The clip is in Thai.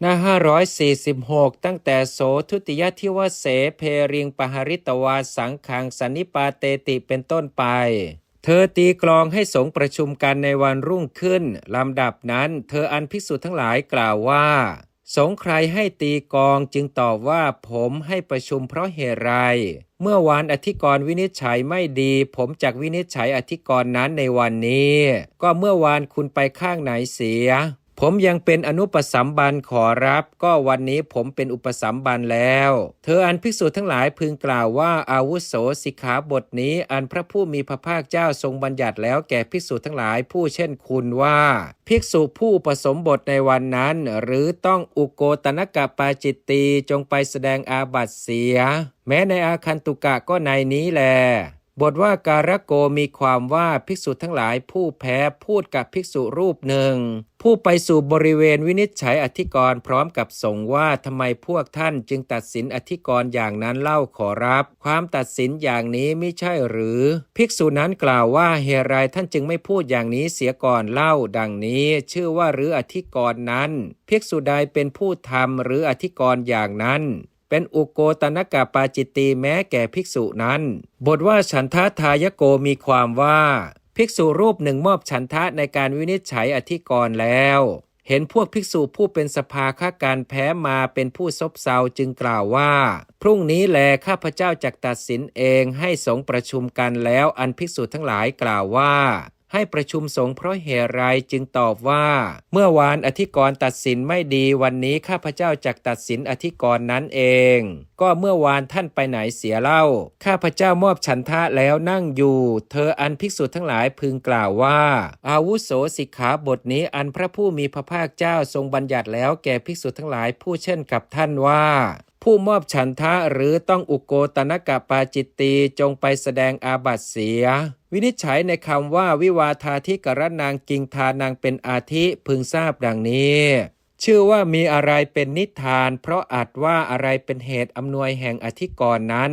หน้า546ตั้งแต่โสทุติยทิวเสเพริงปหริตวาสังขังสันนิปาเตติเป็นต้นไปเธอตีกลองให้สงฆ์ประชุมกันในวันรุ่งขึ้นลำดับนั้นเธออันภิกษุทั้งหลายกล่าวว่าสงฆ์ใครให้ตีกลองจึงตอบว่าผมให้ประชุมเพราะเหตุไรเมื่อวานอธิกรณ์วินิจฉัยไม่ดีผมจักวินิจฉัยอธิกรณ์นั้นในวันนี้ก็เมื่อวานคุณไปข้างไหนเสียผมยังเป็นอนุปสัมบันขอรับก็วันนี้ผมเป็นอุปสัมบันแล้วเธออันภิกษุทั้งหลายพึงกล่าวว่าอาวุโสสิกขาบทนี้อันพระผู้มีพระภาคเจ้าทรงบัญญัติแล้วแก่ภิกษุทั้งหลายผู้เช่นคุณว่าภิกษุผู้อุปสมบทในวันนั้นหรือต้องอุโกตนกปาจิตตีจงไปแสดงอาบัติเสียแม้ในอาคันตุกะก็ในนี้แลบทว่าการโกมีความว่าภิกษุทั้งหลายผู้แพ้พูดกับภิกษุรูปหนึ่งผู้ไปสู่บริเวณวินิจฉัยอธิกรณ์พร้อมกับสงฆ์ว่าทำไมพวกท่านจึงตัดสินอธิกรณ์อย่างนั้นเล่าขอรับความตัดสินอย่างนี้ไม่ใช่หรือภิกษุนั้นกล่าวว่าเหตุไรท่านจึงไม่พูดอย่างนี้เสียก่อนเล่าดังนี้ชื่อว่าหรืออธิกรณ์นั้นภิกษุใดเป็นผู้ทำหรืออธิกรณ์อย่างนั้นเป็นอุโกตนกปาจิตตีแม้แก่ภิกษุนั้นบทว่าฉันทะทายโกมีความว่าภิกษุรูปหนึ่งมอบฉันทะในการวินิจฉัยอธิกรณ์แล้วเห็นพวกภิกษุผู้เป็นสภาค้าการแพ้มาเป็นผู้ซบเซาจึงกล่าวว่าพรุ่งนี้แลข้าพเจ้าจักตัดสินเองให้สงฆ์ประชุมกันแล้วอันภิกษุทั้งหลายกล่าวว่าให้ประชุมสงฆ์เพราะเหตุไรจึงตอบว่าเมื่อวานอธิกรณ์ตัดสินไม่ดีวันนี้ข้าพเจ้าจักตัดสินอธิกรณ์นั้นเองก็เมื่อวานท่านไปไหนเสียเล่าข้าพเจ้ามอบฉันทะแล้วนั่งอยู่เธออันภิกษุทั้งหลายพึงกล่าวว่าอาวุโสสิกขาบทนี้อันพระผู้มีพระภาคเจ้าทรงบัญญัติแล้วแก่ภิกษุทั้งหลายผู้เช่นกับท่านว่าผู้มอบฉันทะหรือต้องอุโกตนกปาจิตตีจงไปแสดงอาบัติเสียวินิจฉัยในคำว่าวิวาทาธิกรนางกิงทานางเป็นอาทิพึงทราบดังนี้ชื่อว่ามีอะไรเป็นนิทานเพราะอาจว่าอะไรเป็นเหตุอำนวยแห่งอธิกรณ์นั้น